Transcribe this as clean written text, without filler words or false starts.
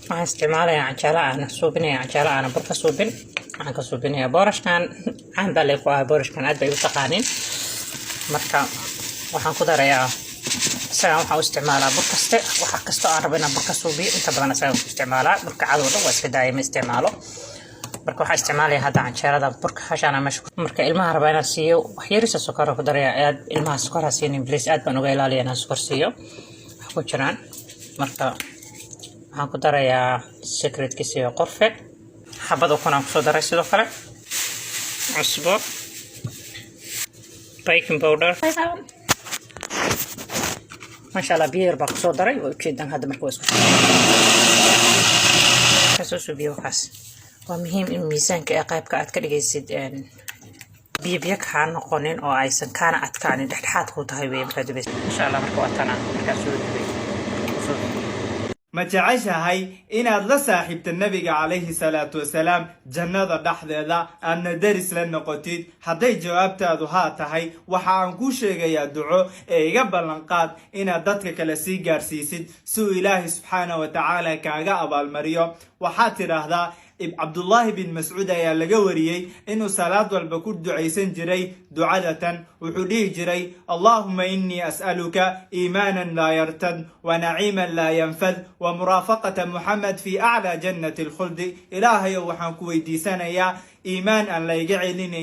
waxaan isticmaalayaa canjeelo aan suubinaya canjeelo aan burka suubin waxaan ka suubinayaa boorashkan aan baa leeyahay boorashkan aad bay u taqaanin marka waxaan ku darayaa isaga waxaan u isticmaalaa bur kaste waxa kasta aan rabo inaan burka suubiyo inta badan isaga u isticmaalaa burka cad oo dhan waa iska daayay ma isticmaalo marka waxaan isticmaalayaa hadda canjeelada burka hashaana meesha marka ilmaha raba inaan siiyo wax yariisa sokor ku darayaa aad ilmaha sokor ha siinin please aad baan uga ilaaliyaa inaan sokor siiyo wax ku jiraan marka waxaan ku darayaa secretkiisa iyo qorfe xabado kuna ku soo daray sidoo kale cusbo baking powder ما شاء الله بير بقصو دري وكيدان هذا مركوز كاسوسو بيو خاص ومهم إن ميزان كأقايب كأت كدقيسيد إن بيبيك حان نقونين أو أيسن كان أتكاني دحت حاد خوتها يبين كدبس إن شاء الله مركواتنا كاسو بيو ما جعشهاي إن الله صاحب النبي عليه الصلاة والسلام جنة دحدة أن درس لنا قتيد حتى جوابت هاتهاي وحانكو شيء دعو قبل نقاد إن ضدك كلاسي جارسيسد سو إله سبحانه وتعالى كاجا أبا المريم وحاتر هذا عبد الله بن مسعود يا لجوري إنه صلاة والبكور دعيسن جري دعاءة وحديه جري اللهم إني أسألك إيمانا لا يرتد ونعيما لا ينفذ ومرافقة محمد في أعلى جنة الخلد إلهي وحنكوي دي سنة يا إيمان أن لا يجعلني